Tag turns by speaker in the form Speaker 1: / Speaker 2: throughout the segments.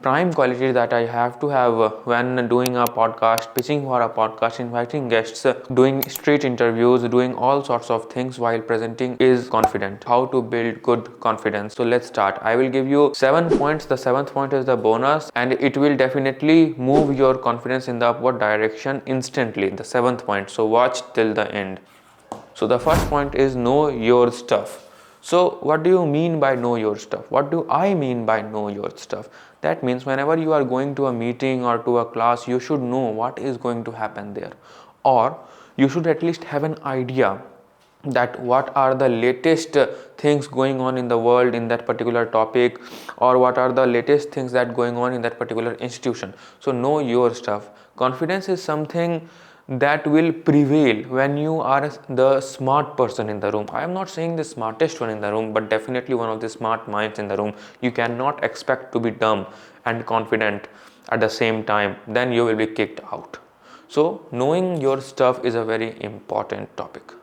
Speaker 1: prime quality that I have to have when doing a podcast, pitching for a podcast, inviting guests, doing street interviews, doing all sorts of things while presenting is confident. How to build good confidence. So let's start. I will give you 7 points. The seventh point is the bonus, and it will definitely move your confidence in the upward direction instantly. The seventh point. So watch till the end. So the first point is know your stuff. So what do you mean by know your stuff? What do I mean by know your stuff? That means whenever you are going to a meeting or to a class, you should know what is going to happen there, or you should at least have an idea that what are the latest things going on in the world in that particular topic, or what are the latest things that going on in that particular institution. So know your stuff. Confidence is something that will prevail when you are the smart person in the room. I am not saying the smartest one in the room, but definitely one of the smart minds in the room. You cannot expect to be dumb and confident at the same time, then you will be kicked out. So knowing your stuff is a very important topic.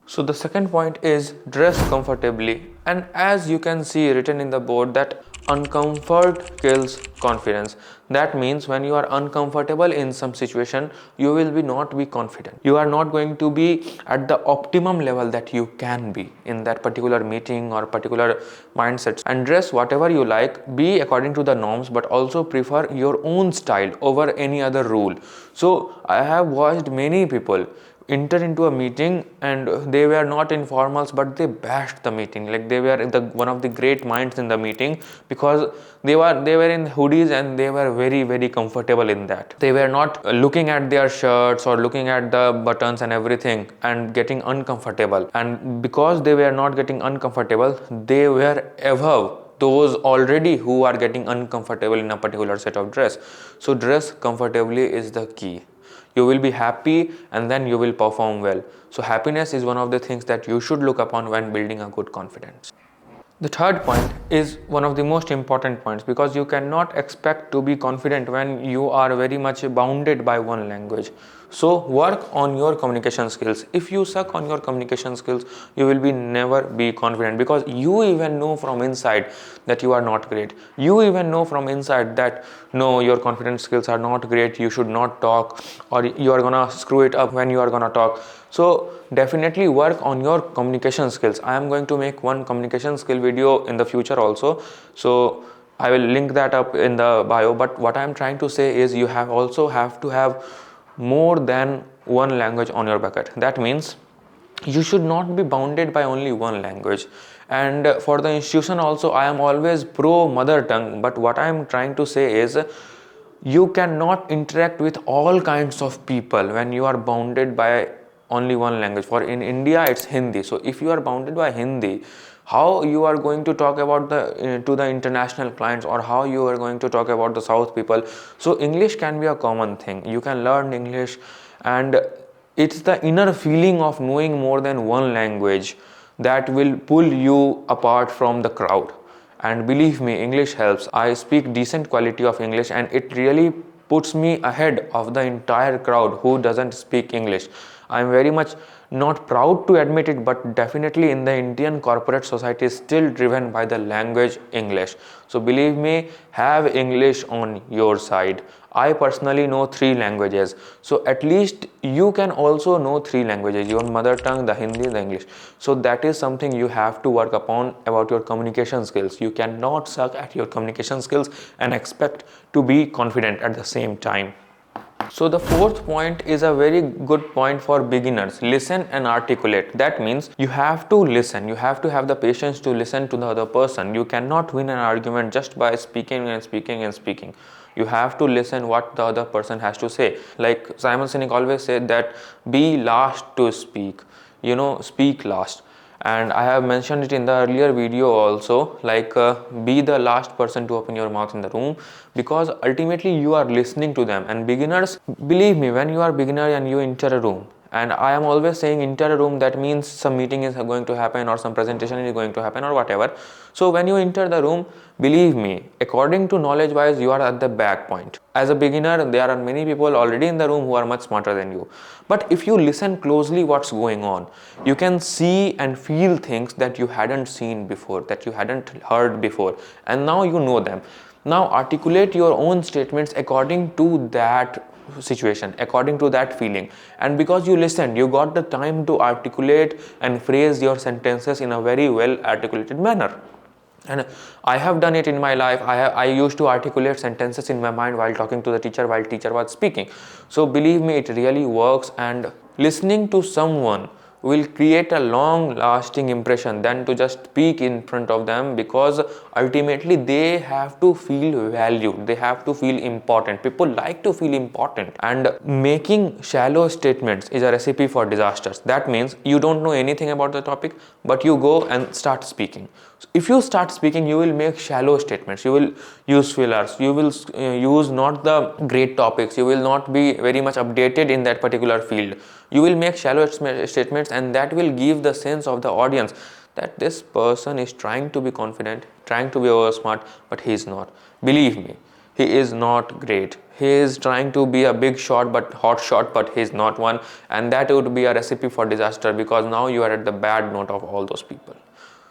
Speaker 1: So the second point is dress comfortably, and as you can see written in the board that uncomfort kills confidence. That means when you are uncomfortable in some situation, you will not be confident. You are not going to be at the optimum level that you can be in that particular meeting or particular mindset. And dress whatever you like, be according to the norms, but also prefer your own style over any other rule. So I have watched many people enter into a meeting and they were not in formals, but they bashed the meeting like they were one of the great minds in the meeting, because they were in hoodies and they were very comfortable in that. They were not looking at their shirts or looking at the buttons and everything and getting uncomfortable, and because they were not getting uncomfortable, they were above those already who are getting uncomfortable in a particular set of dress. So dress comfortably is the key. You will be happy and then you will perform well. So happiness is one of the things that you should look upon when building a good confidence. The third point is one of the most important points, because you cannot expect to be confident when you are very much bounded by one language. So work on your communication skills. If you suck on your communication skills, you will never be confident, because you even know from inside that you are not great. You even know from inside that no, your confidence skills are not great, you should not talk, or you are gonna screw it up when you are gonna talk. So definitely work on your communication skills. I am going to make one communication skill video in the future also, so I will link that up in the bio. But what I am trying to say is you also have to have more than one language on your bucket. That means you should not be bounded by only one language. And for the institution also, I am always pro mother tongue, but what I am trying to say is you cannot interact with all kinds of people when you are bounded by only one language. For in India it's Hindi, so if you are bounded by Hindi, how you are going to talk about the to the international clients, or how you are going to talk about the south people? So English can be a common thing, you can learn English, and it's the inner feeling of knowing more than one language that will pull you apart from the crowd. And believe me, English helps. I speak decent quality of English and it really puts me ahead of the entire crowd who doesn't speak English. I'm very much not proud to admit it, but definitely in the Indian corporate society is still driven by the language English. So believe me, have English on your side. I personally know 3 languages, so at least you can also know 3 languages, your mother tongue, the Hindi, the English. So that is something you have to work upon about your communication skills. You cannot suck at your communication skills and expect to be confident at the same time. So the fourth point is a very good point for beginners. Listen and articulate. That means you have to listen. You have to have the patience to listen to the other person. You cannot win an argument just by speaking and speaking and speaking. You have to listen what the other person has to say. Like Simon Sinek always said that be last to speak. Speak last. And I have mentioned it in the earlier video also, like be the last person to open your mouth in the room, because ultimately you are listening to them. And beginners, believe me, when you are beginner and you enter a room, and I am always saying enter a room, that means some meeting is going to happen or some presentation is going to happen or whatever. So when you enter the room, believe me, according to knowledge wise, you are at the back point. As a beginner, there are many people already in the room who are much smarter than you. But if you listen closely what's going on, you can see and feel things that you hadn't seen before, that you hadn't heard before, and now you know them. Now articulate your own statements according to that situation, according to that feeling. And because you listened, you got the time to articulate and phrase your sentences in a very well articulated manner. And I have done it in my life. I used to articulate sentences in my mind while talking to the teacher, while teacher was speaking. So believe me, it really works. And listening to someone will create a long lasting impression than to just speak in front of them, because ultimately they have to feel valued, they have to feel important. People like to feel important, and making shallow statements is a recipe for disasters. That means you don't know anything about the topic, but you go and start speaking. So if you start speaking, you will make shallow statements, you will use fillers, you will use not the great topics, you will not be very much updated in that particular field. You will make shallow statements, and that will give the sense of the audience that this person is trying to be confident, trying to be over smart, but he is not. Believe me, he is not great. He is trying to be a big shot, but hot shot, but he is not one. And that would be a recipe for disaster, because now you are at the bad note of all those people.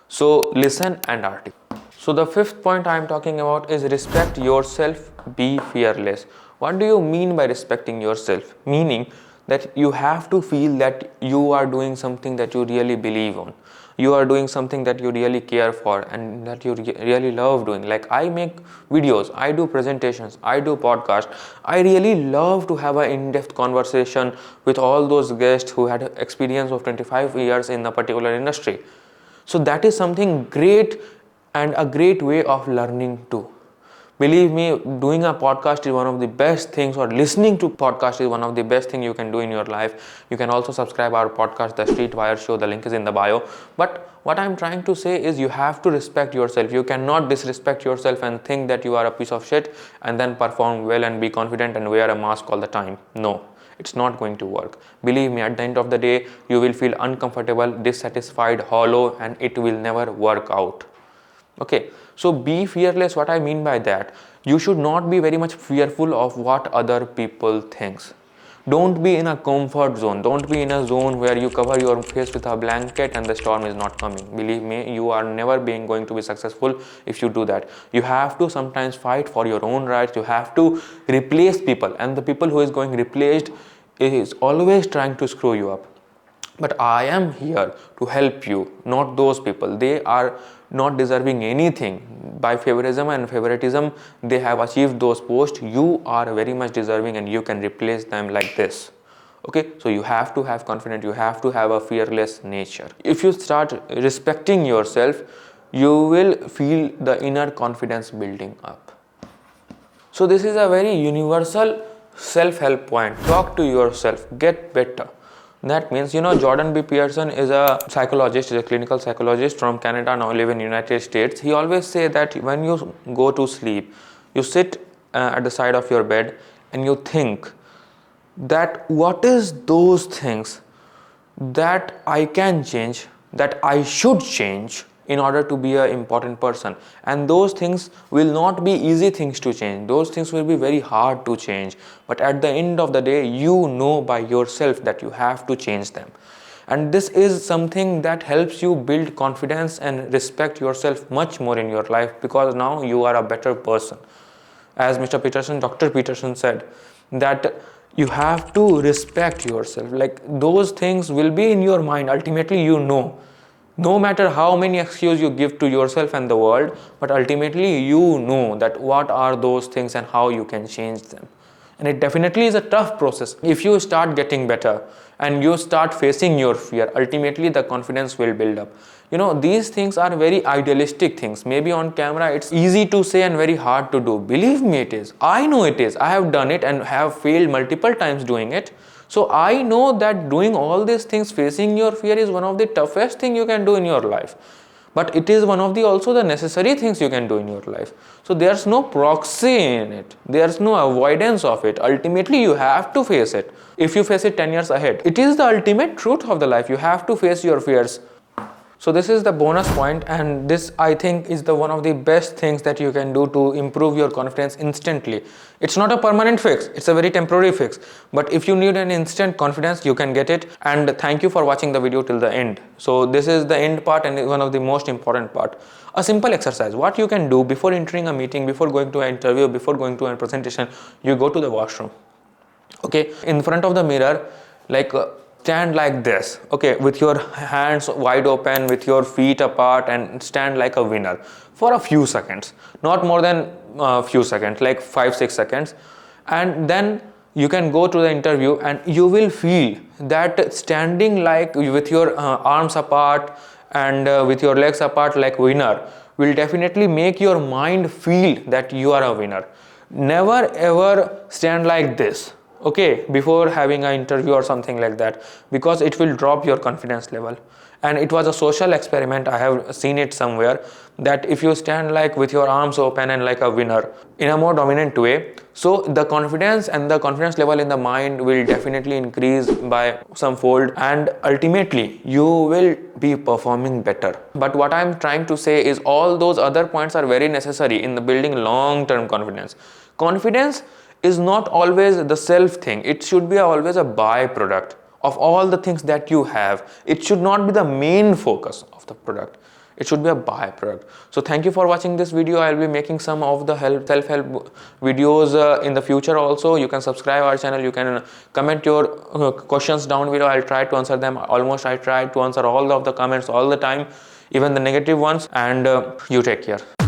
Speaker 1: So listen and articulate. So the fifth point I am talking about is respect yourself, be fearless. What do you mean by respecting yourself? Meaning that you have to feel that you are doing something that you really believe on. You are doing something that you really care for and that you really love doing. Like I make videos, I do presentations, I do podcasts. I really love to have an in-depth conversation with all those guests who had experience of 25 years in a particular industry. So that is something great and a great way of learning too. Believe me, doing a podcast is one of the best things, or listening to podcast is one of the best things you can do in your life. You can also subscribe our podcast, The Streetwire Show. The link is in the bio. But what I'm trying to say is you have to respect yourself. You cannot disrespect yourself and think that you are a piece of shit and then perform well and be confident and wear a mask all the time. No. It's not going to work. Believe me, at the end of the day, you will feel uncomfortable, dissatisfied, hollow, and it will never work out. Okay, so be fearless. What I mean by that, you should not be very much fearful of what other people thinks. Don't be in a comfort zone. Don't be in a zone where you cover your face with a blanket and the storm is not coming. Believe me, you are never going to be successful if you do that. You have to sometimes fight for your own rights. You have to replace people, and the people who is going replaced is always trying to screw you up. But I am here to help you, not those people. They are not deserving anything. By favorism and favoritism, they have achieved those posts. You are very much deserving and you can replace them like this. Okay, so you have to have confidence, you have to have a fearless nature. If you start respecting yourself, you will feel the inner confidence building up. So this is a very universal self-help point. Talk to yourself, get better. That means, Jordan B. Peterson is a psychologist, is a clinical psychologist from Canada, now live in United States. He always say that when you go to sleep, you sit at the side of your bed and you think that what is those things that I can change, that I should change in order to be an important person. And those things will not be easy things to change. Those things will be very hard to change. But at the end of the day, you know by yourself that you have to change them. And this is something that helps you build confidence and respect yourself much more in your life, because now you are a better person. As Mr. Peterson, Dr. Peterson said, that you have to respect yourself. Like those things will be in your mind. Ultimately, no matter how many excuses you give to yourself and the world, but ultimately you know that what are those things and how you can change them. And it definitely is a tough process. If you start getting better and you start facing your fear, ultimately the confidence will build up. These things are very idealistic things. Maybe on camera it's easy to say and very hard to do. Believe me, it is. I know it is. I have done it and have failed multiple times doing it. So I know that doing all these things, facing your fear, is one of the toughest thing you can do in your life. But it is one of the also the necessary things you can do in your life. So there's no proxy in it. There's no avoidance of it. Ultimately, you have to face it. If you face it 10 years ahead, it is the ultimate truth of the life. You have to face your fears. So this is the bonus point, and this I think is the one of the best things that you can do to improve your confidence instantly. It's not a permanent fix, it's a very temporary fix, but if you need an instant confidence, you can get it. And thank you for watching the video till the end. So this is the end part and one of the most important part. A simple exercise, what you can do before entering a meeting, before going to an interview, before going to a presentation, you go to the washroom. Okay, in front of the mirror, like stand like this, okay, with your hands wide open, with your feet apart, and stand like a winner for a few seconds, not more than a few seconds, like 5-6 seconds. And then you can go to the interview, and you will feel that standing like with your arms apart and with your legs apart like winner will definitely make your mind feel that you are a winner. Never ever stand like this, okay, before having an interview or something like that, because it will drop your confidence level. And it was a social experiment, I have seen it somewhere, that if you stand like with your arms open and like a winner in a more dominant way, so the confidence and the confidence level in the mind will definitely increase by some fold, and ultimately you will be performing better. But what I'm trying to say is all those other points are very necessary in the building long-term confidence. Confidence is not always the self thing, it should be always a byproduct of all the things that you have. It should not be the main focus of the product, it should be a byproduct. So thank you for watching this video. I'll be making some of the self-help videos in the future also. You can subscribe our channel, you can comment your questions down below. I'll try to answer them. Almost I try to answer all of the comments all the time, even the negative ones. And you take care.